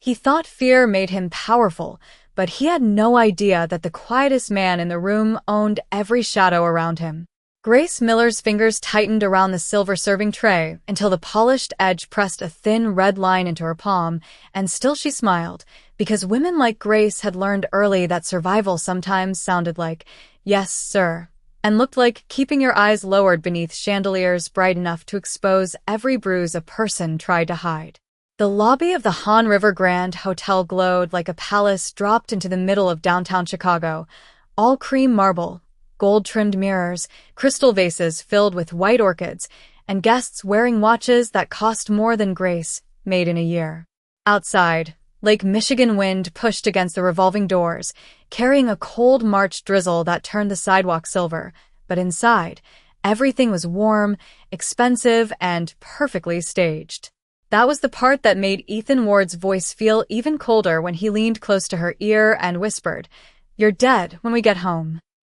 He thought fear made him powerful, but he had no idea that the quietest man in the room owned every shadow around him. Grace Miller's fingers tightened around the silver serving tray until the polished edge pressed a thin red line into her palm, and still she smiled, because women like Grace had learned early that survival sometimes sounded like, "Yes, sir," and looked like keeping your eyes lowered beneath chandeliers bright enough to expose every bruise a person tried to hide. The lobby of the Han River Grand Hotel glowed like a palace dropped into the middle of downtown Chicago, all cream marble, gold-trimmed mirrors, crystal vases filled with white orchids, and guests wearing watches that cost more than Grace made in a year. Outside, Lake Michigan wind pushed against the revolving doors, carrying a cold March drizzle that turned the sidewalk silver, but inside, everything was warm, expensive, and perfectly staged. That was the part that made Ethan Ward's voice feel even colder when he leaned close to her ear and whispered, "You're dead when we get home."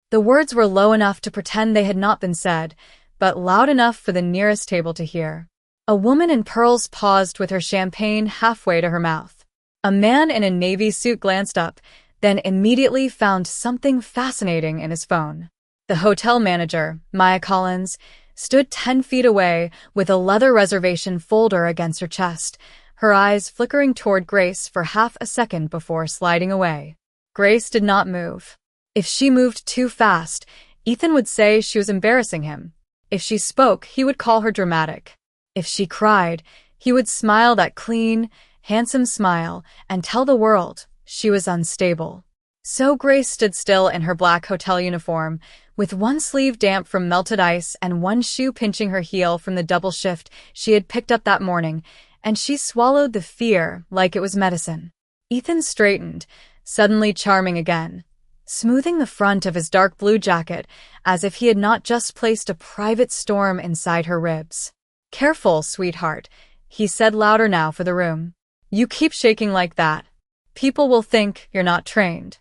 The words were low enough to pretend they had not been said, but loud enough for the nearest table to hear. A woman in pearls paused with her champagne halfway to her mouth. A man in a navy suit glanced up, then immediately found something fascinating in his phone. The hotel manager, Maya Collins, stood 10 feet away with a leather reservation folder against her chest, her eyes flickering toward Grace for half a second before sliding away. Grace did not move. If she moved too fast, Ethan would say she was embarrassing him. If she spoke, he would call her dramatic. If she cried, he would smile that clean, handsome smile and tell the world she was unstable. So Grace stood still in her black hotel uniform, with one sleeve damp from melted ice and one shoe pinching her heel from the double shift she had picked up that morning, and she swallowed the fear like it was medicine. Ethan straightened, suddenly charming again, smoothing the front of his dark blue jacket as if he had not just placed a private storm inside her ribs. "Careful, sweetheart," he said louder now for the room. "You keep shaking like that. People will think you're not trained."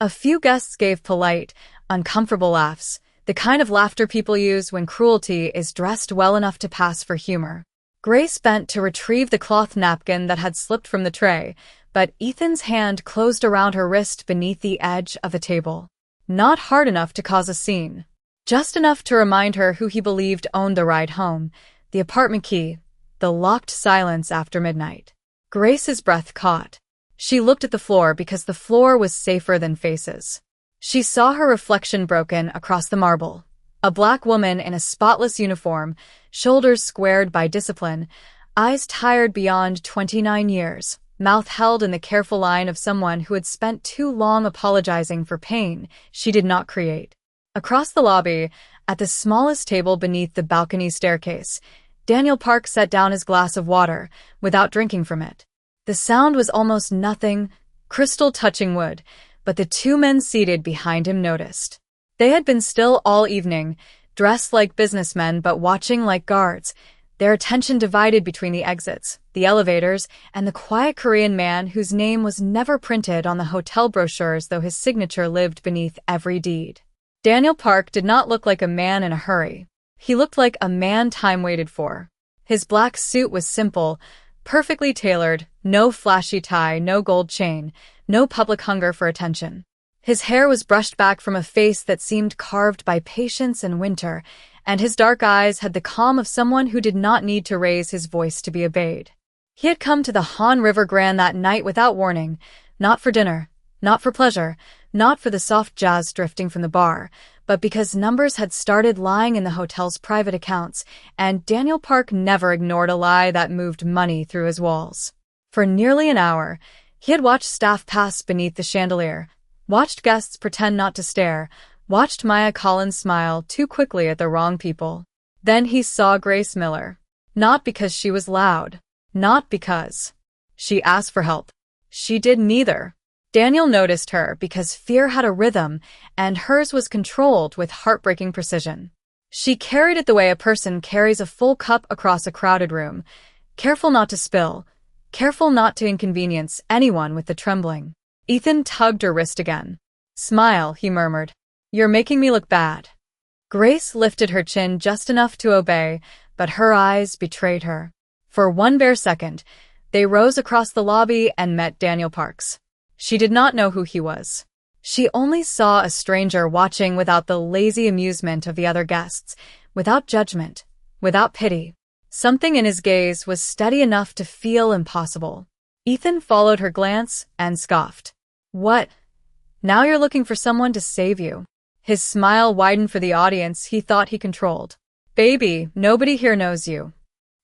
A few guests gave polite, uncomfortable laughs, the kind of laughter people use when cruelty is dressed well enough to pass for humor. Grace bent to retrieve the cloth napkin that had slipped from the tray, but Ethan's hand closed around her wrist beneath the edge of the table. Not hard enough to cause a scene. Just enough to remind her who he believed owned the ride home, the apartment key, the locked silence after midnight. Grace's breath caught. She looked at the floor because the floor was safer than faces. She saw her reflection broken across the marble. A black woman in a spotless uniform, shoulders squared by discipline, eyes tired beyond 29 years, mouth held in the careful line of someone who had spent too long apologizing for pain she did not create. Across the lobby, at the smallest table beneath the balcony staircase, Daniel Park set down his glass of water without drinking from it. The sound was almost nothing, crystal touching wood, but the two men seated behind him noticed. They had been still all evening, dressed like businessmen but watching like guards, their attention divided between the exits, the elevators, and the quiet Korean man whose name was never printed on the hotel brochures though his signature lived beneath every deed. Daniel Park did not look like a man in a hurry. He looked like a man time waited for. His black suit was simple, perfectly tailored, no flashy tie, no gold chain, no public hunger for attention. His hair was brushed back from a face that seemed carved by patience and winter, and his dark eyes had the calm of someone who did not need to raise his voice to be obeyed. He had come to the Han River Grand that night without warning, not for dinner, not for pleasure, not for the soft jazz drifting from the bar, but because numbers had started lying in the hotel's private accounts, and Daniel Park never ignored a lie that moved money through his walls. For nearly an hour, he had watched staff pass beneath the chandelier, watched guests pretend not to stare, watched Maya Collins smile too quickly at the wrong people. Then he saw Grace Miller. Not because she was loud. Not because she asked for help. She did neither. Daniel noticed her because fear had a rhythm, and hers was controlled with heartbreaking precision. She carried it the way a person carries a full cup across a crowded room, careful not to spill, careful not to inconvenience anyone with the trembling. Ethan tugged her wrist again. "Smile," he murmured. "You're making me look bad." Grace lifted her chin just enough to obey, but her eyes betrayed her. For one bare second, They rose across the lobby and met Daniel Parks. She did not know who he was. She only saw a stranger watching without the lazy amusement of the other guests, without judgment, without pity. Something in his gaze was steady enough to feel impossible. Ethan followed her glance and scoffed. "What? Now you're looking for someone to save you?" His smile widened for the audience he thought he controlled. "Baby, nobody here knows you."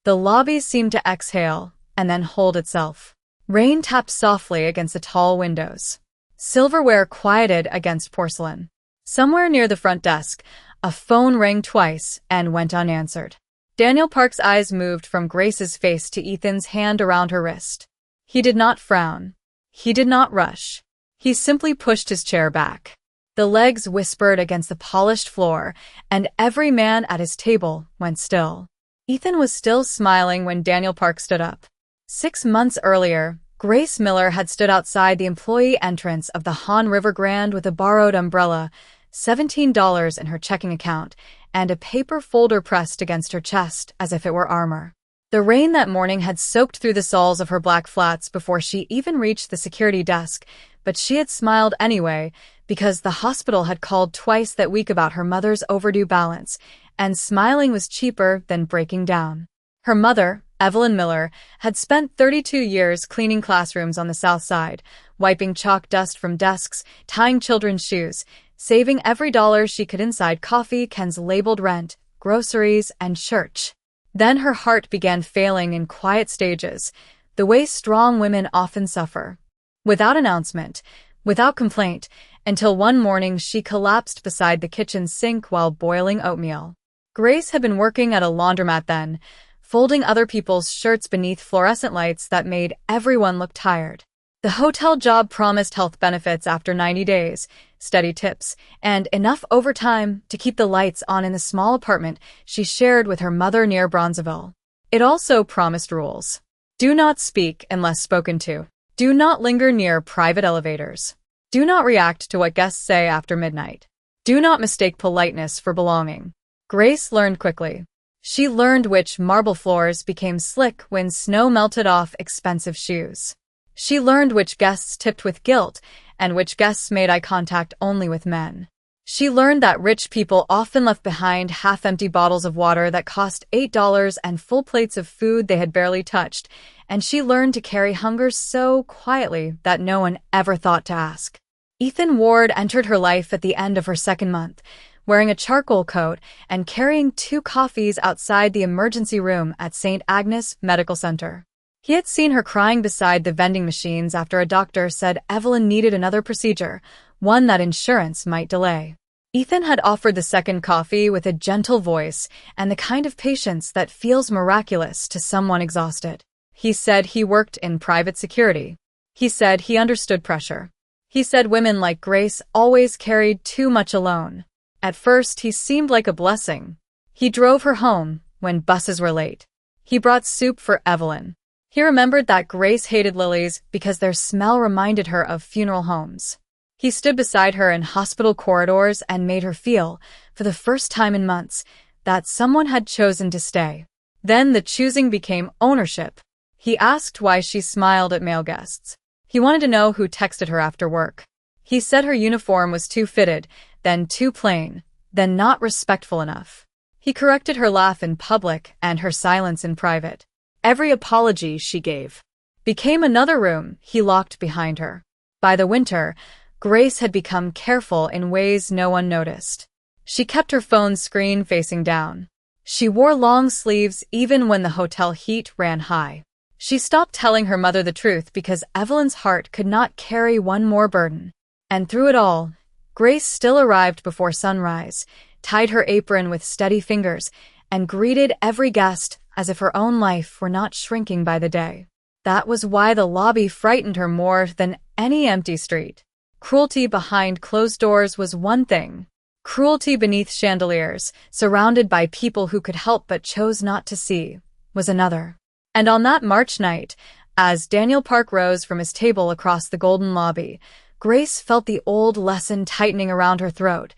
The lobby seemed to exhale and then hold itself. Rain tapped softly against the tall windows. Silverware quieted against porcelain. Somewhere near the front desk, a phone rang twice and went unanswered. Daniel Park's eyes moved from Grace's face to Ethan's hand around her wrist. He did not frown. He did not rush. He simply pushed his chair back. The legs whispered against the polished floor, and every man at his table went still. Ethan was still smiling when Daniel Park stood up. 6 months earlier, Grace Miller had stood outside the employee entrance of the Han River Grand with a borrowed umbrella, $17 in her checking account, and a paper folder pressed against her chest as if it were armor. The rain that morning had soaked through the soles of her black flats before she even reached the security desk, but she had smiled anyway because the hospital had called twice that week about her mother's overdue balance, and smiling was cheaper than breaking down. Her mother, Evelyn Miller, had spent 32 years cleaning classrooms on the South Side, wiping chalk dust from desks, tying children's shoes, saving every dollar she could inside coffee cans labeled rent, groceries, and church. Then her heart began failing in quiet stages, the way strong women often suffer. Without announcement, without complaint, until one morning she collapsed beside the kitchen sink while boiling oatmeal. Grace had been working at a laundromat then, folding other people's shirts beneath fluorescent lights that made everyone look tired. The hotel job promised health benefits after 90 days, steady tips, and enough overtime to keep the lights on in the small apartment she shared with her mother near Bronzeville. It also promised rules. Do not speak unless spoken to. Do not linger near private elevators. Do not react to what guests say after midnight. Do not mistake politeness for belonging. Grace learned quickly. She learned which marble floors became slick when snow melted off expensive shoes. She learned which guests tipped with guilt and which guests made eye contact only with men. She learned that rich people often left behind half-empty bottles of water that cost $8 and full plates of food they had barely touched, and she learned to carry hunger so quietly that no one ever thought to ask. Ethan Ward entered her life at the end of her second month, wearing a charcoal coat and carrying 2 coffees outside the emergency room at St. Agnes Medical Center. He had seen her crying beside the vending machines after a doctor said Evelyn needed another procedure, one that insurance might delay. Ethan had offered the second coffee with a gentle voice and the kind of patience that feels miraculous to someone exhausted. He said he worked in private security. He said he understood pressure. He said women like Grace always carried too much alone. At first, he seemed like a blessing. He drove her home when buses were late. He brought soup for Evelyn. He remembered that Grace hated lilies because their smell reminded her of funeral homes. He stood beside her in hospital corridors and made her feel, for the first time in months, that someone had chosen to stay. Then the choosing became ownership. He asked why she smiled at male guests. He wanted to know who texted her after work. He said her uniform was too fitted, then too plain, then not respectful enough. He corrected her laugh in public and her silence in private. Every apology she gave became another room he locked behind her. By the winter, Grace had become careful in ways no one noticed. She kept her phone screen facing down. She wore long sleeves even when the hotel heat ran high. She stopped telling her mother the truth because Evelyn's heart could not carry one more burden. And through it all, Grace still arrived before sunrise, tied her apron with steady fingers, and greeted every guest as if her own life were not shrinking by the day. That was why the lobby frightened her more than any empty street. Cruelty behind closed doors was one thing. Cruelty beneath chandeliers, surrounded by people who could help but chose not to see, was another. And on that March night, as Daniel Park rose from his table across the golden lobby, Grace felt the old lesson tightening around her throat.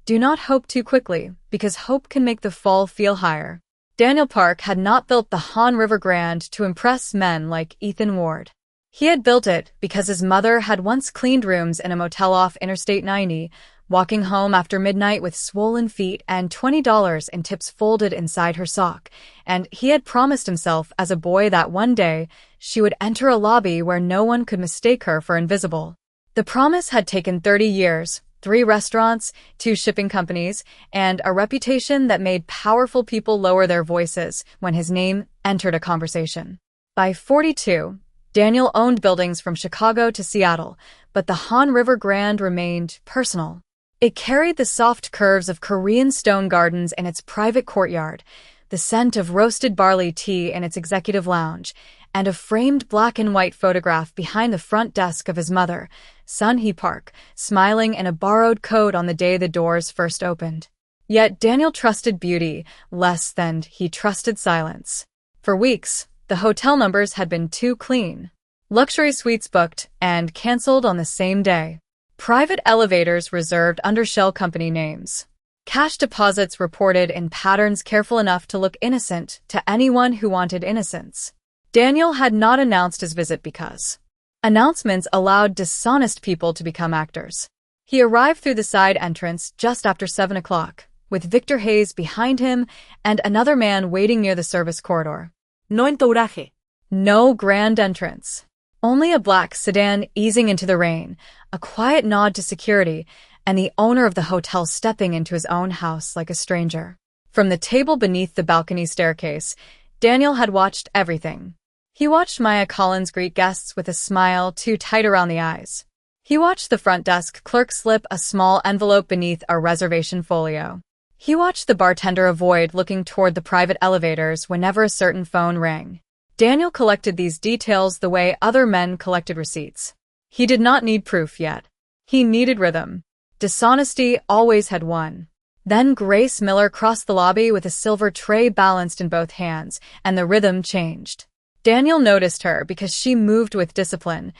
Do not hope too quickly, because hope can make the fall feel higher. Daniel Park had not built the Han River Grand to impress men like Ethan Ward. He had built it because his mother had once cleaned rooms in a motel off Interstate 90, walking home after midnight with swollen feet and $20 in tips folded inside her sock, and he had promised himself as a boy that one day she would enter a lobby where no one could mistake her for invisible. The promise had taken 30 years, 3 restaurants, 2 shipping companies, and a reputation that made powerful people lower their voices when his name entered a conversation. By 42, Daniel owned buildings from Chicago to Seattle, but the Han River Grand remained personal. It carried the soft curves of Korean stone gardens in its private courtyard, the scent of roasted barley tea in its executive lounge, and a framed black and white photograph behind the front desk of his mother, Sun-hee Park, smiling in a borrowed coat on the day the doors first opened. Yet Daniel trusted beauty less than he trusted silence. For weeks, the hotel numbers had been too clean. Luxury suites booked and canceled on the same day. Private elevators reserved under shell company names. Cash deposits reported in patterns careful enough to look innocent to anyone who wanted innocence. Daniel had not announced his visit because announcements allowed dishonest people to become actors. He arrived through the side entrance just after 7 o'clock, with Victor Hayes behind him and another man waiting near the service corridor. No entouraje. No grand entrance. Only a black sedan easing into the rain, a quiet nod to security, and the owner of the hotel stepping into his own house like a stranger. From the table beneath the balcony staircase, Daniel had watched everything. He watched Maya Collins greet guests with a smile too tight around the eyes. He watched the front desk clerk slip a small envelope beneath a reservation folio. He watched the bartender avoid looking toward the private elevators whenever a certain phone rang. Daniel collected these details the way other men collected receipts. He did not need proof yet. He needed rhythm. Dishonesty always had won. Then Grace Miller crossed the lobby with a silver tray balanced in both hands, and the rhythm changed. Daniel noticed her because she moved with discipline,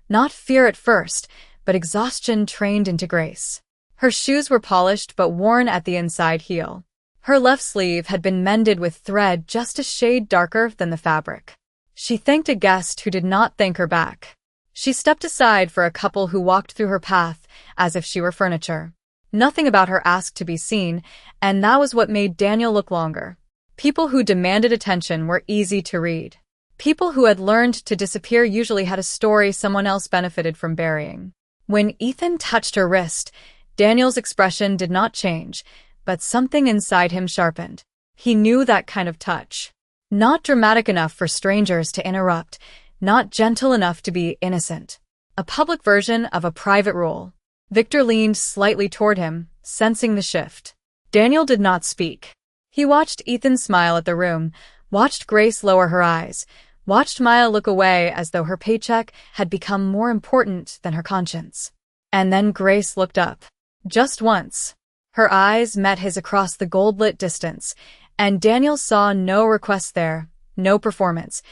not fear at first, but exhaustion trained into grace. Her shoes were polished but worn at the inside heel. Her left sleeve had been mended with thread just a shade darker than the fabric. She thanked a guest who did not thank her back. She stepped aside for a couple who walked through her path as if she were furniture. Nothing about her asked to be seen, and that was what made Daniel look longer. People who demanded attention were easy to read. People who had learned to disappear usually had a story someone else benefited from burying. When Ethan touched her wrist, Daniel's expression did not change, but something inside him sharpened. He knew that kind of touch. Not dramatic enough for strangers to interrupt, not gentle enough to be innocent. A public version of a private rule. Victor leaned slightly toward him, sensing the shift. Daniel did not speak. He watched Ethan smile at the room, watched Grace lower her eyes, watched Maya look away as though her paycheck had become more important than her conscience. And then Grace looked up. Just once. Her eyes met his across the gold-lit distance, and Daniel saw no request there, no performance,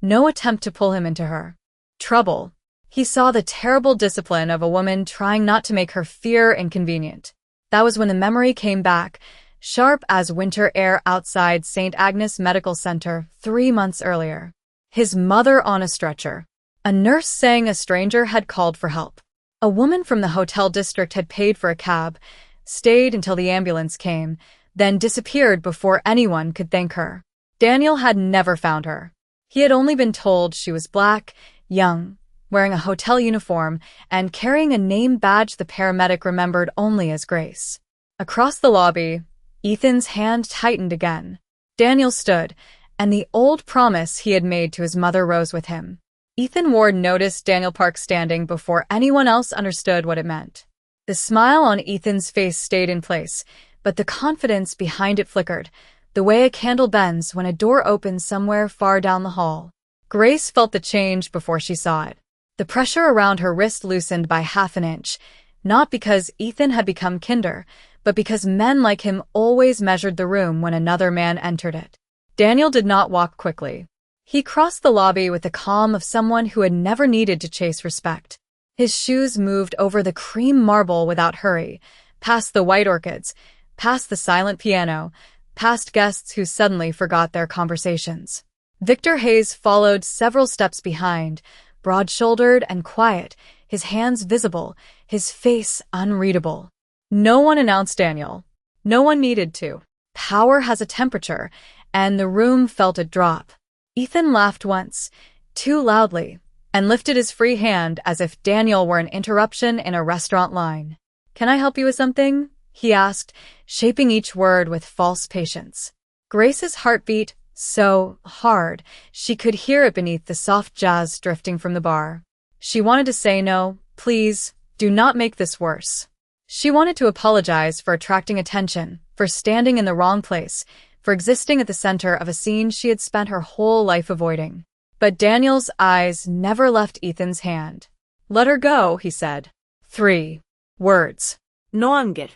no attempt to pull him into her trouble. He saw the terrible discipline of a woman trying not to make her fear inconvenient. That was when the memory came back, sharp as winter air outside St. Agnes Medical Center 3 months earlier. His mother on a stretcher. A nurse saying a stranger had called for help. A woman from the hotel district had paid for a cab, stayed until the ambulance came, then disappeared before anyone could thank her. Daniel had never found her. He had only been told she was black, young, wearing a hotel uniform, and carrying a name badge the paramedic remembered only as Grace. Across the lobby, Ethan's hand tightened again. Daniel stood, and the old promise he had made to his mother rose with him. Ethan Ward noticed Daniel Park standing before anyone else understood what it meant. The smile on Ethan's face stayed in place, but the confidence behind it flickered, the way a candle bends when a door opens somewhere far down the hall. Grace felt the change before she saw it. The pressure around her wrist loosened by half an inch, not because Ethan had become kinder, but because men like him always measured the room when another man entered it. Daniel did not walk quickly. He crossed the lobby with the calm of someone who had never needed to chase respect. His shoes moved over the cream marble without hurry, past the white orchids, past the silent piano, past guests who suddenly forgot their conversations. Victor Hayes followed several steps behind, broad-shouldered and quiet, his hands visible, his face unreadable. No one announced Daniel. No one needed to. Power has a temperature, and the room felt it drop. Ethan laughed once, too loudly, and lifted his free hand as if Daniel were an interruption in a restaurant line. "Can I help you with something?" he asked, shaping each word with false patience. Grace's heart beat so hard she could hear it beneath the soft jazz drifting from the bar. She wanted to say no, please, do not make this worse. She wanted to apologize for attracting attention, for standing in the wrong place, for existing at the center of a scene she had spent her whole life avoiding. But Daniel's eyes never left Ethan's hand. "Let her go," he said. 3 words. No anger.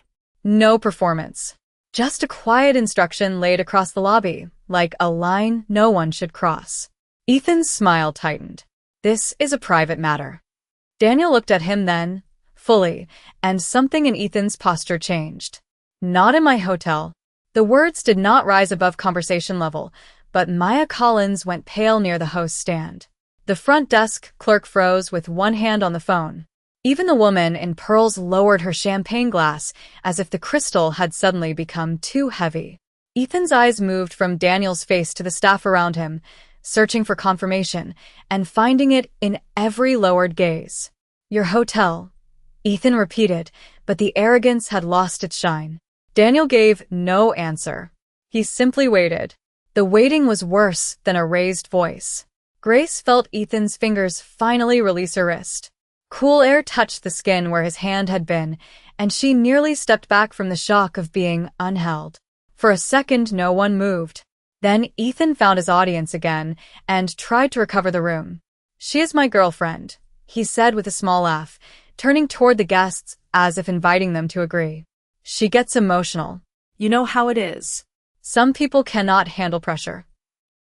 No performance. Just a quiet instruction laid across the lobby, like a line no one should cross. Ethan's smile tightened. "This is a private matter." Daniel looked at him then, fully, and something in Ethan's posture changed. "Not in my hotel." The words did not rise above conversation level, but Maya Collins went pale near the host's stand. The front desk clerk froze with one hand on the phone. Even the woman in pearls lowered her champagne glass as if the crystal had suddenly become too heavy. Ethan's eyes moved from Daniel's face to the staff around him, searching for confirmation, and finding it in every lowered gaze. "Your hotel," Ethan repeated, but the arrogance had lost its shine. Daniel gave no answer. He simply waited. The waiting was worse than a raised voice. Grace felt Ethan's fingers finally release her wrist. Cool air touched the skin where his hand had been, and she nearly stepped back from the shock of being unheld. For a second, no one moved. Then Ethan found his audience again and tried to recover the room. "She is my girlfriend," he said with a small laugh, turning toward the guests as if inviting them to agree. "She gets emotional. You know how it is. Some people cannot handle pressure."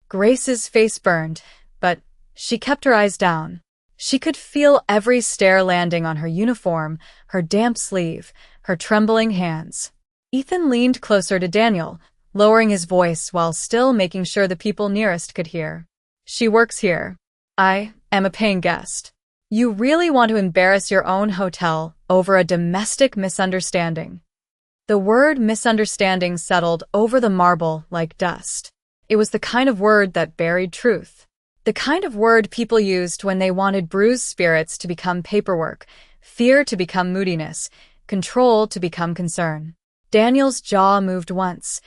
Grace's face burned, but she kept her eyes down. She could feel every stare landing on her uniform, her damp sleeve, her trembling hands. Ethan leaned closer to Daniel, lowering his voice while still making sure the people nearest could hear. "She works here. I am a paying guest. You really want to embarrass your own hotel over a domestic misunderstanding." The word misunderstanding settled over the marble like dust. It was the kind of word that buried truth. The kind of word people used when they wanted bruised spirits to become paperwork, fear to become moodiness, control to become concern. Daniel's jaw moved once,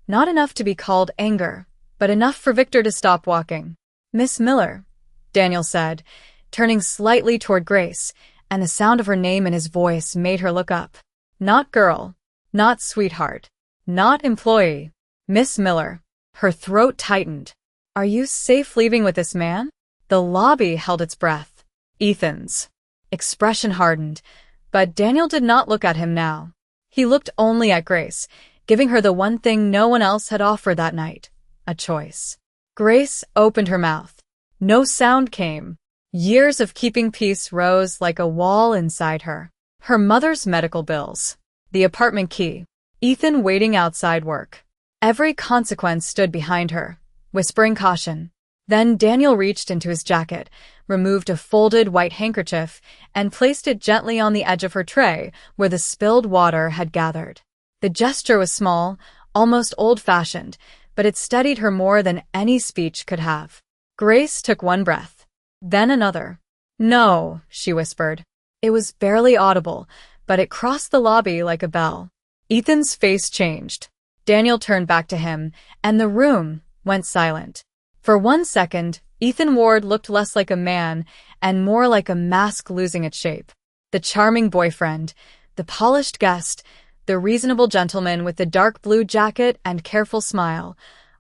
not enough to be called anger, but enough for Victor to stop walking. "Miss Miller," Daniel said, turning slightly toward Grace, and the sound of her name in his voice made her look up. Not girl, not sweetheart, not employee. Miss Miller. Her throat tightened. "Are you safe leaving with this man?" The lobby held its breath. Ethan's expression hardened, but Daniel did not look at him now. He looked only at Grace, giving her the one thing no one else had offered that night, a choice. Grace opened her mouth. No sound came. Years of keeping peace rose like a wall inside her. Her mother's medical bills, the apartment key, Ethan waiting outside work. Every consequence stood behind her, whispering caution. Then Daniel reached into his jacket, removed a folded white handkerchief, and placed it gently on the edge of her tray where the spilled water had gathered. The gesture was small, almost old-fashioned, but it steadied her more than any speech could have. Grace took one breath, then another. "No," she whispered. It was barely audible, but it crossed the lobby like a bell. Ethan's face changed. Daniel turned back to him, and the room went silent. For 1 second, Ethan Ward looked less like a man and more like a mask losing its shape. The charming boyfriend, the polished guest, the reasonable gentleman with the dark blue jacket and careful smile,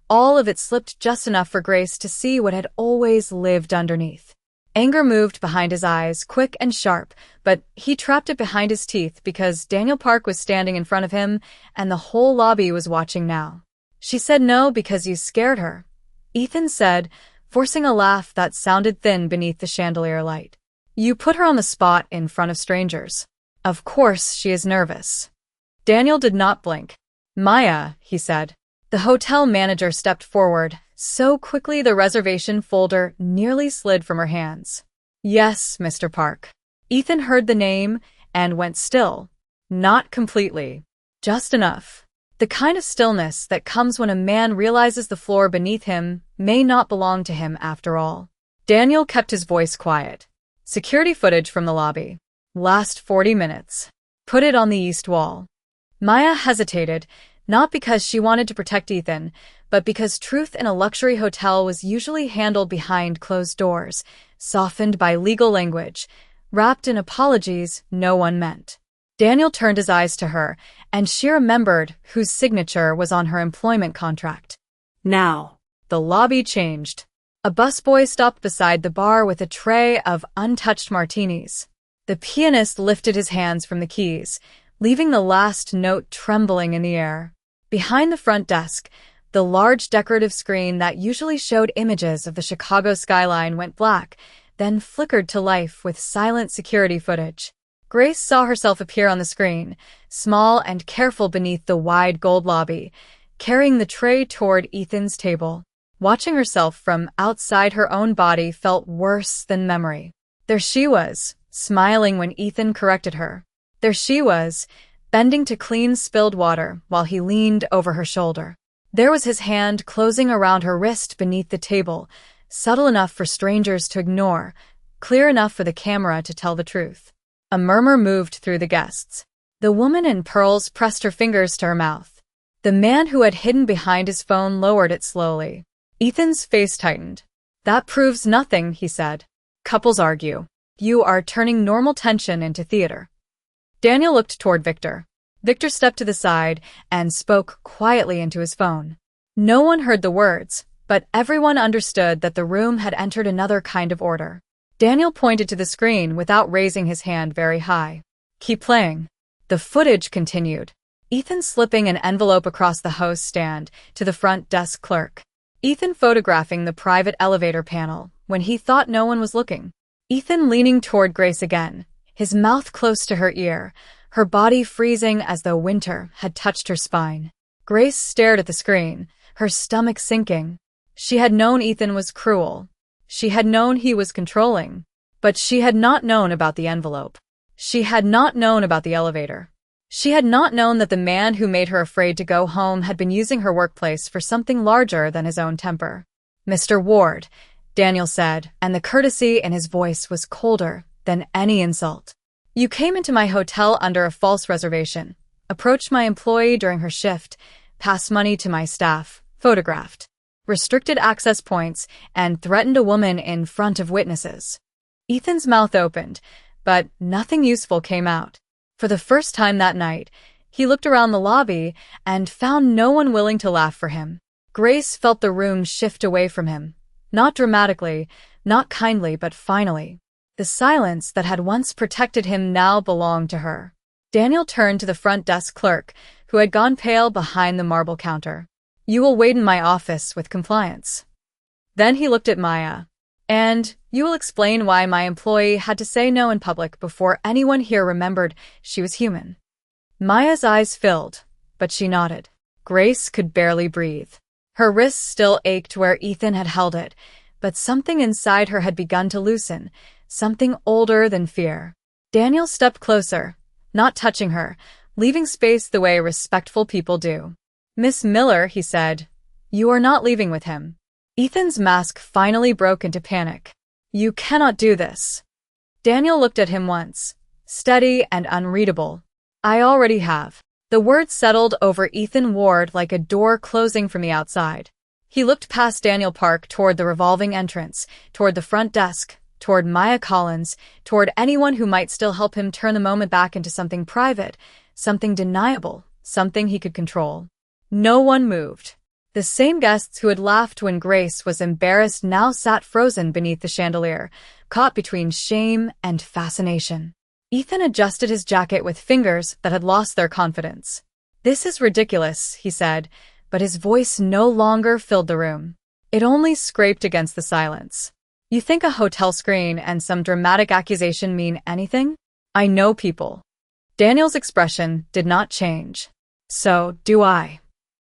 all of it slipped just enough for Grace to see what had always lived underneath. Anger moved behind his eyes, quick and sharp, but he trapped it behind his teeth because Daniel Park was standing in front of him and the whole lobby was watching now. "She said no because you scared her," Ethan said, forcing a laugh that sounded thin beneath the chandelier light. "You put her on the spot in front of strangers. Of course she is nervous." Daniel did not blink. "Maya," he said. The hotel manager stepped forward, so quickly the reservation folder nearly slid from her hands. Yes, Mr. Park. Ethan heard the name and went still. Not completely. Just enough. The kind of stillness that comes when a man realizes the floor beneath him may not belong to him after all. Daniel kept his voice quiet. Security footage from the lobby. Last 40 minutes. Put it on the east wall. Maya hesitated, not because she wanted to protect Ethan, but because truth in a luxury hotel was usually handled behind closed doors, softened by legal language, wrapped in apologies no one meant. Daniel turned his eyes to her, and she remembered whose signature was on her employment contract. Now. The lobby changed. A busboy stopped beside the bar with a tray of untouched martinis. The pianist lifted his hands from the keys, leaving the last note trembling in the air. Behind the front desk, the large decorative screen that usually showed images of the Chicago skyline went black, then flickered to life with silent security footage. Grace saw herself appear on the screen, small and careful beneath the wide gold lobby, carrying the tray toward Ethan's table. Watching herself from outside her own body felt worse than memory. There she was, smiling when Ethan corrected her. There she was, bending to clean spilled water while he leaned over her shoulder. There was his hand closing around her wrist beneath the table, subtle enough for strangers to ignore, clear enough for the camera to tell the truth. A murmur moved through the guests. The woman in pearls pressed her fingers to her mouth. The man who had hidden behind his phone lowered it slowly. Ethan's face tightened. That proves nothing, he said. Couples argue. You are turning normal tension into theater. Daniel looked toward Victor. Victor stepped to the side and spoke quietly into his phone. No one heard the words, but everyone understood that the room had entered another kind of order. Daniel pointed to the screen without raising his hand very high. Keep playing. The footage continued. Ethan slipping an envelope across the host stand to the front desk clerk. Ethan photographing the private elevator panel when he thought no one was looking. Ethan leaning toward Grace again, his mouth close to her ear, her body freezing as though winter had touched her spine. Grace stared at the screen, her stomach sinking. She had known Ethan was cruel. She had known he was controlling. But she had not known about the envelope. She had not known about the elevator. She had not known that the man who made her afraid to go home had been using her workplace for something larger than his own temper. Mr. Ward, Daniel said, and the courtesy in his voice was colder than any insult. You came into my hotel under a false reservation, approached my employee during her shift, passed money to my staff, photographed, restricted access points, and threatened a woman in front of witnesses. Ethan's mouth opened, but nothing useful came out. For the first time that night, he looked around the lobby and found no one willing to laugh for him. Grace felt the room shift away from him. Not dramatically, not kindly, but finally. The silence that had once protected him now belonged to her. Daniel turned to the front desk clerk, who had gone pale behind the marble counter. You will wait in my office with compliance. Then he looked at Maya. And you will explain why my employee had to say no in public before anyone here remembered she was human. Maya's eyes filled, but she nodded. Grace could barely breathe. Her wrist still ached where Ethan had held it, but something inside her had begun to loosen, something older than fear. Daniel stepped closer, not touching her, leaving space the way respectful people do. Miss Miller, he said, you are not leaving with him. Ethan's mask finally broke into panic. You cannot do this. Daniel looked at him once, steady and unreadable. I already have. The words settled over Ethan Ward like a door closing from the outside. He looked past Daniel Park toward the revolving entrance, toward the front desk, toward Maya Collins, toward anyone who might still help him turn the moment back into something private, something deniable, something he could control. No one moved. The same guests who had laughed when Grace was embarrassed now sat frozen beneath the chandelier, caught between shame and fascination. Ethan adjusted his jacket with fingers that had lost their confidence. This is ridiculous, he said, but his voice no longer filled the room. It only scraped against the silence. You think a hotel screen and some dramatic accusation mean anything? I know people. Daniel's expression did not change. So do I.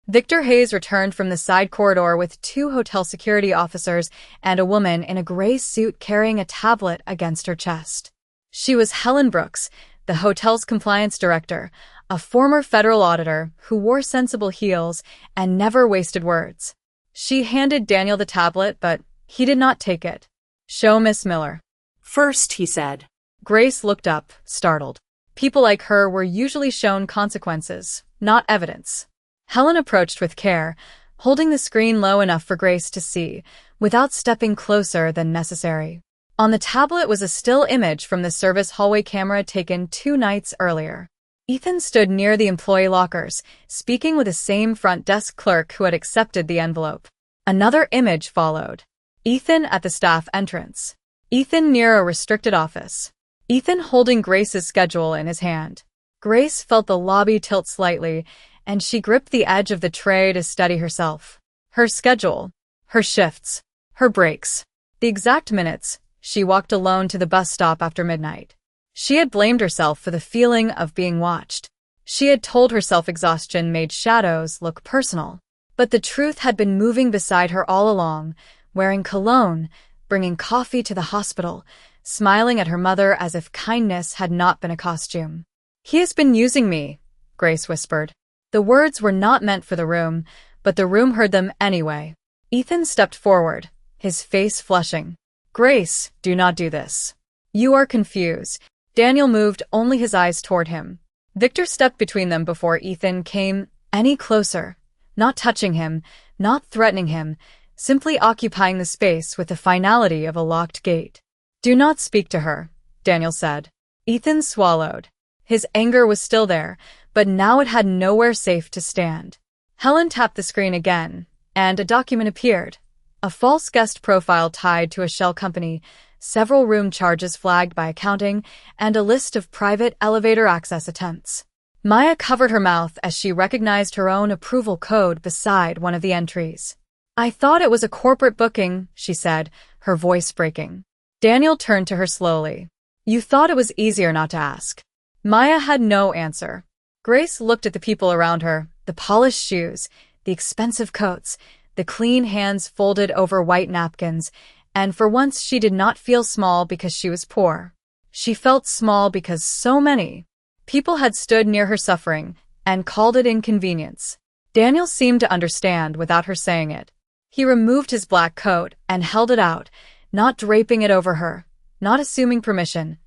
Victor Hayes returned from the side corridor with 2 hotel security officers and a woman in a gray suit carrying a tablet against her chest. She was Helen Brooks, the hotel's compliance director, a former federal auditor who wore sensible heels and never wasted words. She handed Daniel the tablet, but he did not take it. "Show Miss Miller." First, he said. Grace looked up, startled. People like her were usually shown consequences, not evidence. Helen approached with care, holding the screen low enough for Grace to see, without stepping closer than necessary. On the tablet was a still image from the service hallway camera taken 2 nights earlier. Ethan stood near the employee lockers, speaking with the same front desk clerk who had accepted the envelope. Another image followed. Ethan at the staff entrance. Ethan near a restricted office. Ethan holding Grace's schedule in his hand. Grace felt the lobby tilt slightly, and she gripped the edge of the tray to steady herself. Her schedule, her shifts, her breaks, the exact minutes she walked alone to the bus stop after midnight. She had blamed herself for the feeling of being watched. She had told herself exhaustion made shadows look personal. But the truth had been moving beside her all along, wearing cologne, bringing coffee to the hospital, smiling at her mother as if kindness had not been a costume. "He has been using me," Grace whispered. The words were not meant for the room, but the room heard them anyway. Ethan stepped forward, his face flushing. "Grace, do not do this. You are confused." Daniel moved only his eyes toward him. Victor stepped between them before Ethan came any closer, not touching him, not threatening him, simply occupying the space with the finality of a locked gate. "Do not speak to her," Daniel said. Ethan swallowed. His anger was still there, but now it had nowhere safe to stand. Helen tapped the screen again, and a document appeared. A false guest profile tied to a shell company, several room charges flagged by accounting, and a list of private elevator access attempts. Maya covered her mouth as she recognized her own approval code beside one of the entries. "I thought it was a corporate booking," she said, her voice breaking. Daniel turned to her slowly. "You thought it was easier not to ask." Maya had no answer. Grace looked at the people around her, the polished shoes, the expensive coats, the clean hands folded over white napkins, and for once she did not feel small because she was poor. She felt small because so many people had stood near her suffering and called it inconvenience. Daniel seemed to understand without her saying it. He removed his black coat and held it out, not draping it over her, not assuming permission,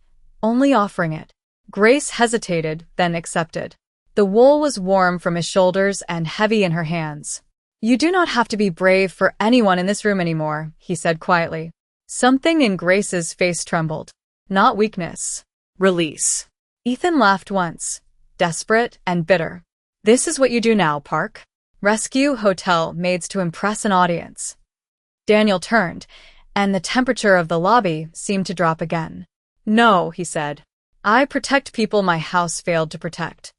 only offering it. Grace hesitated, then accepted. The wool was warm from his shoulders and heavy in her hands. "You do not have to be brave for anyone in this room anymore," he said quietly. Something in Grace's face trembled. Not weakness. Release. Ethan laughed once, desperate and bitter. "This is what you do now, Park. Rescue hotel maids to impress an audience." Daniel turned, and the temperature of the lobby seemed to drop again. "No," he said. "I protect people my house failed to protect."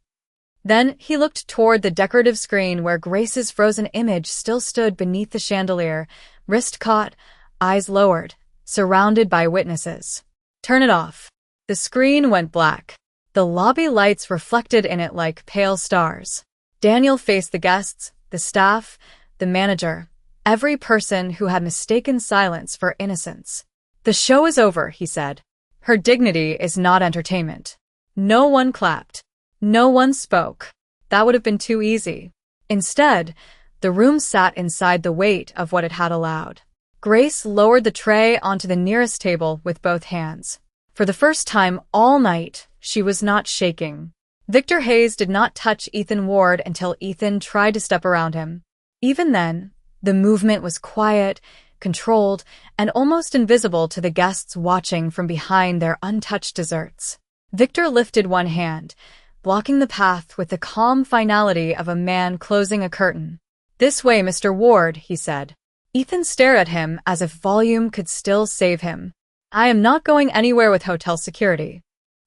Then he looked toward the decorative screen where Grace's frozen image still stood beneath the chandelier, wrist caught, eyes lowered, surrounded by witnesses. "Turn it off." The screen went black. The lobby lights reflected in it like pale stars. Daniel faced the guests, the staff, the manager, every person who had mistaken silence for innocence. "The show is over," he said. "Her dignity is not entertainment." No one clapped. No one spoke. That would have been too easy. Instead, the room sat inside the weight of what it had allowed. Grace lowered the tray onto the nearest table with both hands. For the first time all night, she was not shaking. Victor Hayes did not touch Ethan Ward until Ethan tried to step around him. Even then, the movement was quiet, controlled, and almost invisible to the guests watching from behind their untouched desserts. Victor lifted one hand, blocking the path with the calm finality of a man closing a curtain. "This way, Mr. Ward," he said. Ethan stared at him as if volume could still save him. "I am not going anywhere with hotel security."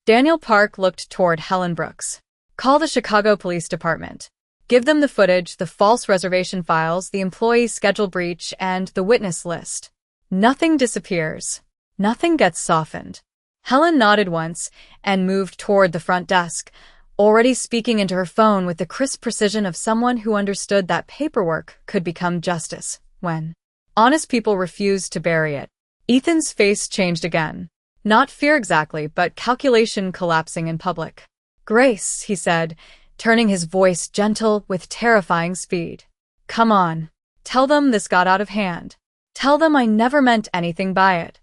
Daniel Park looked toward Helen Brooks. "Call the Chicago Police Department. Give them the footage, the false reservation files, the employee schedule breach, and the witness list. Nothing disappears. Nothing gets softened." Helen nodded once and moved toward the front desk, already speaking into her phone with the crisp precision of someone who understood that paperwork could become justice when honest people refused to bury it. Ethan's face changed again. Not fear exactly, but calculation collapsing in public. "Grace," he said, turning his voice gentle with terrifying speed. "Come on. Tell them this got out of hand. Tell them I never meant anything by it."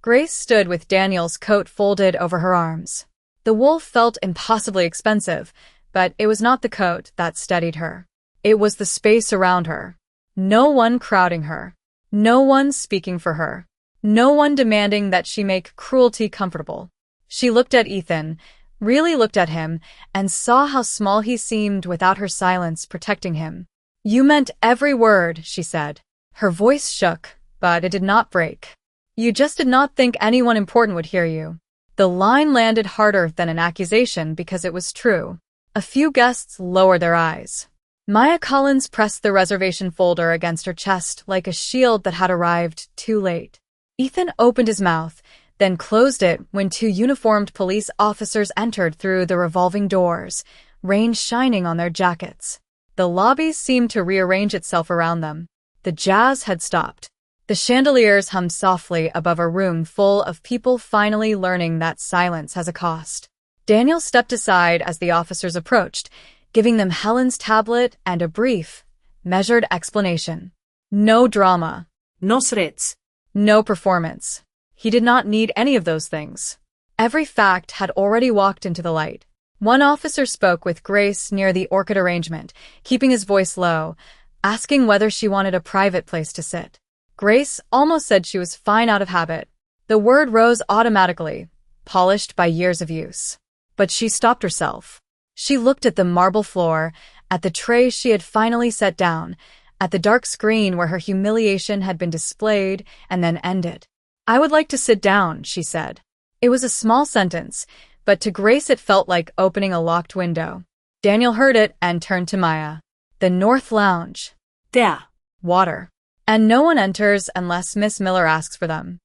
Grace stood with Daniel's coat folded over her arms. The wool felt impossibly expensive, but it was not the coat that steadied her. It was the space around her. No one crowding her. No one speaking for her. No one demanding that she make cruelty comfortable. She looked at Ethan, really looked at him, and saw how small he seemed without her silence protecting him. "You meant every word," she said. Her voice shook, but it did not break. "You just did not think anyone important would hear you." The line landed harder than an accusation because it was true. A few guests lowered their eyes. Maya Collins pressed the reservation folder against her chest like a shield that had arrived too late. Ethan opened his mouth, then closed it when two uniformed police officers entered through the revolving doors, rain shining on their jackets. The lobby seemed to rearrange itself around them. The jazz had stopped. The chandeliers hummed softly above a room full of people finally learning that silence has a cost. Daniel stepped aside as the officers approached, giving them Helen's tablet and a brief, measured explanation. No drama. No threats. No performance. He did not need any of those things. Every fact had already walked into the light. One officer spoke with Grace near the orchid arrangement, keeping his voice low, asking whether she wanted a private place to sit. Grace almost said she was fine out of habit. The word rose automatically, polished by years of use. But she stopped herself. She looked at the marble floor, at the tray she had finally set down, at the dark screen where her humiliation had been displayed and then ended. "I would like to sit down," she said. It was a small sentence, but to Grace it felt like opening a locked window. Daniel heard it and turned to Maya. "The North Lounge." There. "Water. And no one enters unless Miss Miller asks for them."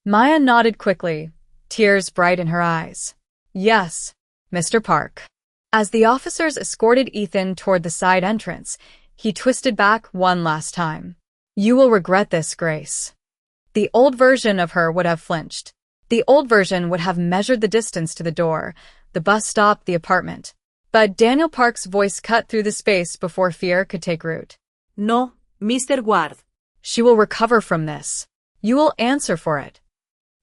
Maya nodded quickly, tears bright in her eyes. "Yes, Mr. Park." As the officers escorted Ethan toward the side entrance, he twisted back one last time. "You will regret this, Grace." The old version of her would have flinched. The old version would have measured the distance to the door, the bus stop, the apartment. But Daniel Park's voice cut through the space before fear could take root. No, Mr. Ward. "She will recover from this. You will answer for it."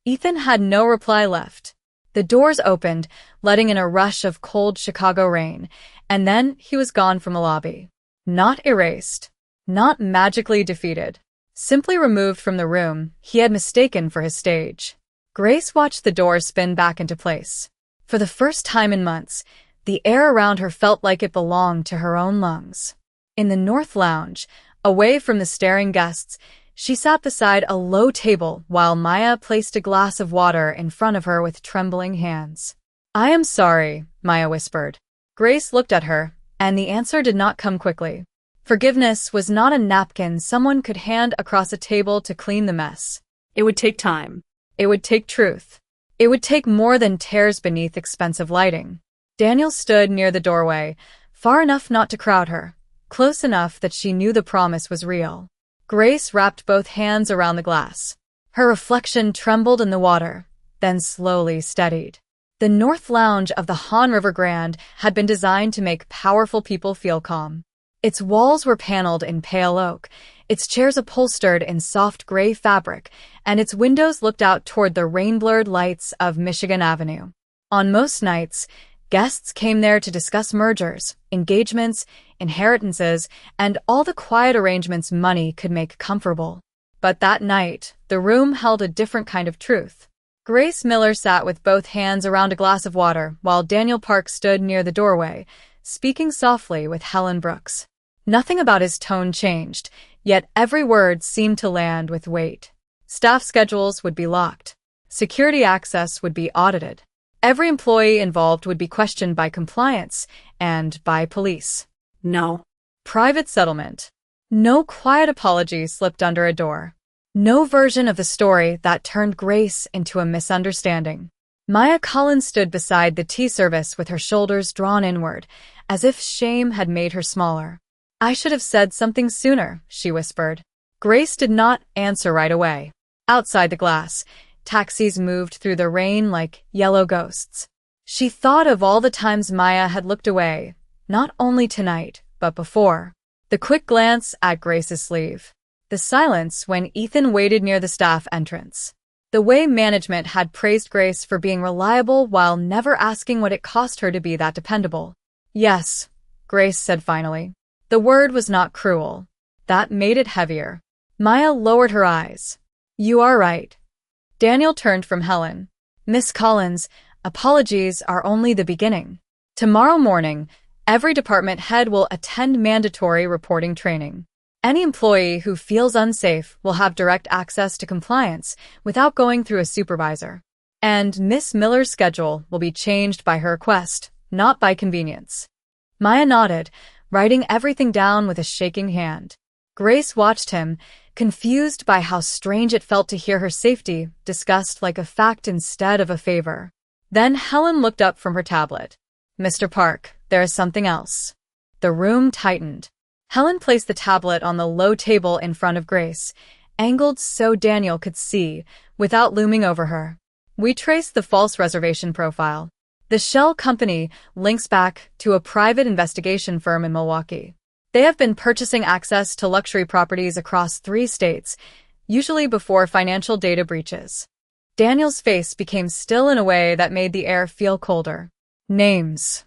Ethan had no reply left. The doors opened, letting in a rush of cold Chicago rain, and then he was gone from the lobby. Not erased. Not magically defeated. Simply removed from the room he had mistaken for his stage. Grace watched the doors spin back into place. For the first time in months, the air around her felt like it belonged to her own lungs. In the North Lounge, away from the staring guests, she sat beside a low table while Maya placed a glass of water in front of her with trembling hands. "I am sorry," Maya whispered. Grace looked at her, and the answer did not come quickly. Forgiveness was not a napkin someone could hand across a table to clean the mess. It would take time. It would take truth. It would take more than tears beneath expensive lighting. Daniel stood near the doorway, far enough not to crowd her, close enough that she knew the promise was real. Grace wrapped both hands around the glass. Her reflection trembled in the water, then slowly steadied. The North Lounge of the Han River Grand had been designed to make powerful people feel calm. Its walls were paneled in pale oak, its chairs upholstered in soft gray fabric, and its windows looked out toward the rain-blurred lights of Michigan Avenue. On most nights, guests came there to discuss mergers, engagements, inheritances, and all the quiet arrangements money could make comfortable. But that night, the room held a different kind of truth. Grace Miller sat with both hands around a glass of water while Daniel Park stood near the doorway, speaking softly with Helen Brooks. Nothing about his tone changed, yet every word seemed to land with weight. Staff schedules would be locked. Security access would be audited. Every employee involved would be questioned by compliance and by police. No. Private settlement. No quiet apology slipped under a door. No version of the story that turned Grace into a misunderstanding. Maya Collins stood beside the tea service with her shoulders drawn inward, as if shame had made her smaller. "I should have said something sooner," she whispered. Grace did not answer right away. Outside the glass, taxis moved through the rain like yellow ghosts. She thought of all the times Maya had looked away, not only tonight, but before. The quick glance at Grace's sleeve. The silence when Ethan waited near the staff entrance. The way management had praised Grace for being reliable while never asking what it cost her to be that dependable. "Yes," Grace said finally. The word was not cruel. That made it heavier. Maya lowered her eyes. "You are right." Daniel turned from Helen. "Miss Collins, apologies are only the beginning. Tomorrow morning, every department head will attend mandatory reporting training. Any employee who feels unsafe will have direct access to compliance without going through a supervisor. And Miss Miller's schedule will be changed by her request, not by convenience." Maya nodded, writing everything down with a shaking hand. Grace watched him, confused by how strange it felt to hear her safety discussed like a fact instead of a favor. Then Helen looked up from her tablet. "Mr. Park, there is something else." The room tightened. Helen placed the tablet on the low table in front of Grace, angled so Daniel could see, without looming over her. "We traced the false reservation profile. The shell company links back to a private investigation firm in Milwaukee. They have been purchasing access to luxury properties across 3 states, usually before financial data breaches." Daniel's face became still in a way that made the air feel colder. "Names."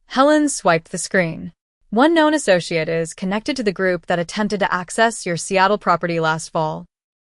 Helen swiped the screen. "One known associate is connected to the group that attempted to access your Seattle property last fall."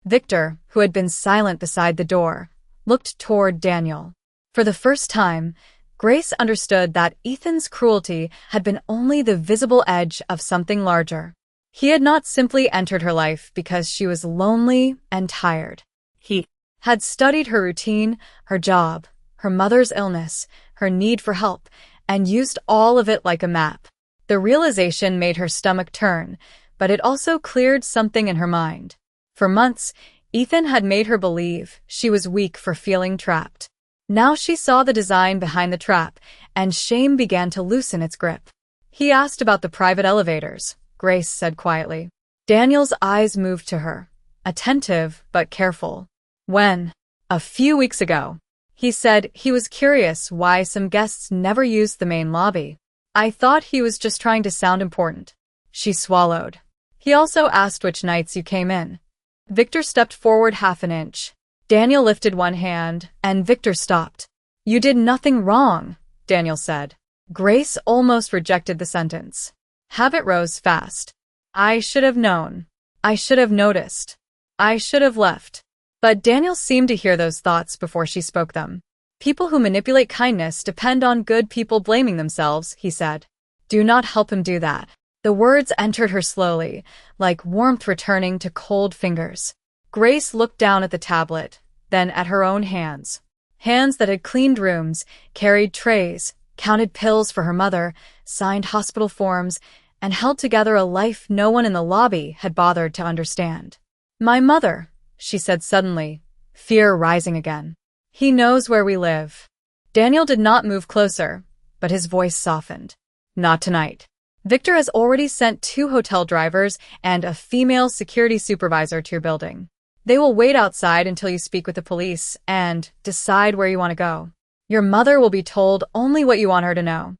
Victor, who had been silent beside the door, looked toward Daniel. For the first time, Grace understood that Ethan's cruelty had been only the visible edge of something larger. He had not simply entered her life because she was lonely and tired. He had studied her routine, her job, her mother's illness, her need for help, and used all of it like a map. The realization made her stomach turn, but it also cleared something in her mind. For months, Ethan had made her believe she was weak for feeling trapped. Now she saw the design behind the trap, and shame began to loosen its grip. "He asked about the private elevators," Grace said quietly. Daniel's eyes moved to her, attentive but careful. "When?" "A few weeks ago." He said he was curious why some guests never used the main lobby. "I thought he was just trying to sound important." She swallowed. "He also asked which nights you came in." Victor stepped forward half an inch. Daniel lifted one hand, and Victor stopped. "You did nothing wrong," Daniel said. Grace almost rejected the sentence. Habit rose fast. "I should have known. I should have noticed. I should have left." But Daniel seemed to hear those thoughts before she spoke them. "People who manipulate kindness depend on good people blaming themselves," he said. "Do not help him do that." The words entered her slowly, like warmth returning to cold fingers. Grace looked down at the tablet, then at her own hands. Hands that had cleaned rooms, carried trays, counted pills for her mother, signed hospital forms, and held together a life no one in the lobby had bothered to understand. "My mother," she said suddenly, fear rising again. "He knows where we live." Daniel did not move closer, but his voice softened. "Not tonight. Victor has already sent 2 hotel drivers and a female security supervisor to your building. They will wait outside until you speak with the police and decide where you want to go. Your mother will be told only what you want her to know."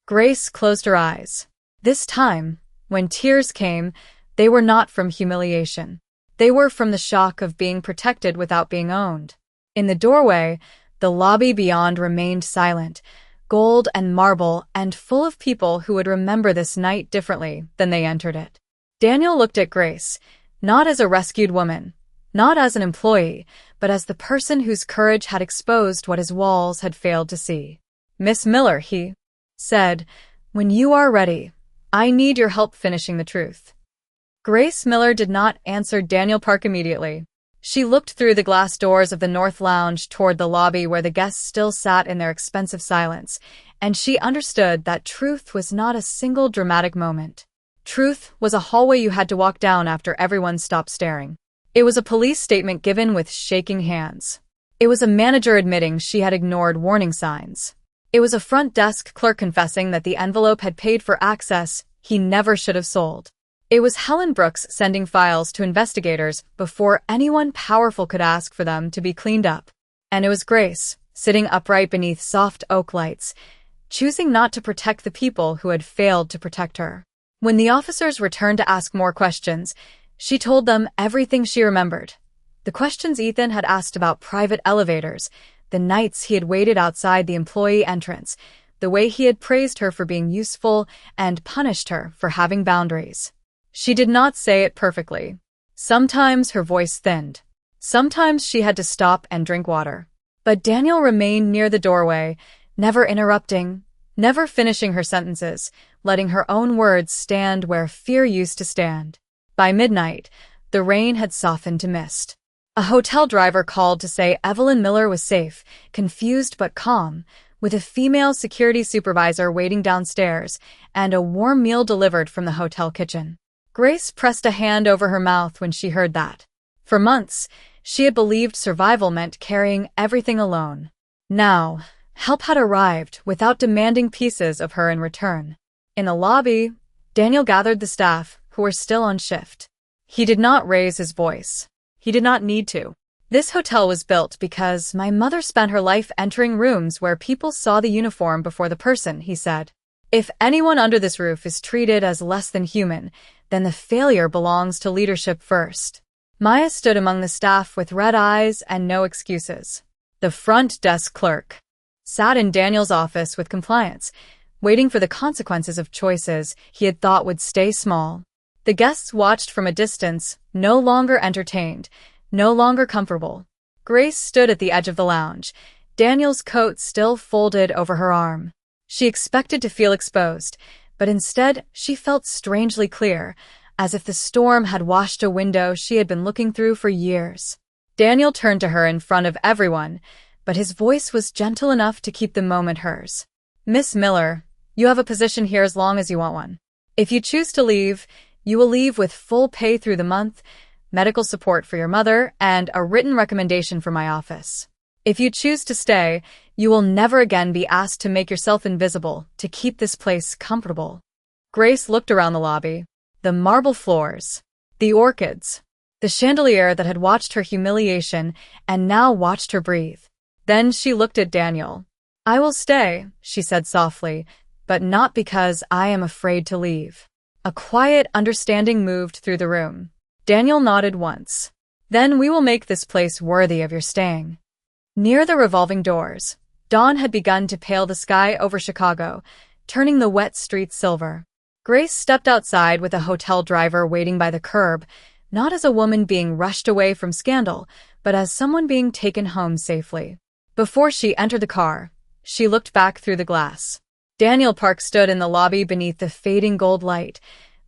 Grace closed her eyes. This time, when tears came, they were not from humiliation. They were from the shock of being protected without being owned. In the doorway, the lobby beyond remained silent, gold and marble and full of people who would remember this night differently than they entered it. Daniel looked at Grace, not as a rescued woman, not as an employee, but as the person whose courage had exposed what his walls had failed to see. "Miss Miller," he said, "when you are ready, I need your help finishing the truth." Grace Miller did not answer Daniel Park immediately. She looked through the glass doors of the North Lounge toward the lobby where the guests still sat in their expensive silence, and she understood that truth was not a single dramatic moment. Truth was a hallway you had to walk down after everyone stopped staring. It was a police statement given with shaking hands. It was a manager admitting she had ignored warning signs. It was a front desk clerk confessing that the envelope had paid for access he never should have sold. It was Helen Brooks sending files to investigators before anyone powerful could ask for them to be cleaned up. And it was Grace, sitting upright beneath soft oak lights, choosing not to protect the people who had failed to protect her. When the officers returned to ask more questions, she told them everything she remembered. The questions Ethan had asked about private elevators, the nights he had waited outside the employee entrance, the way he had praised her for being useful and punished her for having boundaries. She did not say it perfectly. Sometimes her voice thinned. Sometimes she had to stop and drink water. But Daniel remained near the doorway, never interrupting, never finishing her sentences, letting her own words stand where fear used to stand. By midnight, the rain had softened to mist. A hotel driver called to say Evelyn Miller was safe, confused but calm, with a female security supervisor waiting downstairs and a warm meal delivered from the hotel kitchen. Grace pressed a hand over her mouth when she heard that. For months, she had believed survival meant carrying everything alone. Now, help had arrived without demanding pieces of her in return. In the lobby, Daniel gathered the staff, who were still on shift. He did not raise his voice. He did not need to. This hotel was built because my mother spent her life entering rooms where people saw the uniform before the person, he said. If anyone under this roof is treated as less than human, then the failure belongs to leadership first. Maya stood among the staff with red eyes and no excuses. The front desk clerk sat in Daniel's office with compliance, waiting for the consequences of choices he had thought would stay small. The guests watched from a distance, no longer entertained, no longer comfortable. Grace stood at the edge of the lounge, Daniel's coat still folded over her arm. She expected to feel exposed, but instead she felt strangely clear, as if the storm had washed a window she had been looking through for years. Daniel turned to her in front of everyone, but his voice was gentle enough to keep the moment hers. Miss Miller, you have a position here as long as you want one. If you choose to leave, you will leave with full pay through the month, medical support for your mother, and a written recommendation from my office. If you choose to stay, you will never again be asked to make yourself invisible to keep this place comfortable. Grace looked around the lobby. The marble floors, the orchids, the chandelier that had watched her humiliation and now watched her breathe. Then she looked at Daniel. I will stay, she said softly, but not because I am afraid to leave. A quiet understanding moved through the room. Daniel nodded once. Then we will make this place worthy of your staying. Near the revolving doors, dawn had begun to pale the sky over Chicago, turning the wet streets silver. Grace stepped outside with a hotel driver waiting by the curb, not as a woman being rushed away from scandal, but as someone being taken home safely. Before she entered the car, she looked back through the glass. Daniel Park stood in the lobby beneath the fading gold light,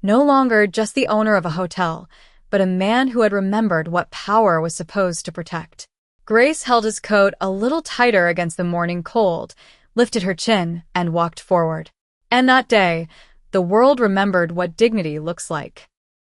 no longer just the owner of a hotel, but a man who had remembered what power was supposed to protect. Grace held his coat a little tighter against the morning cold, lifted her chin, and walked forward. And that day, the world remembered what dignity looks like.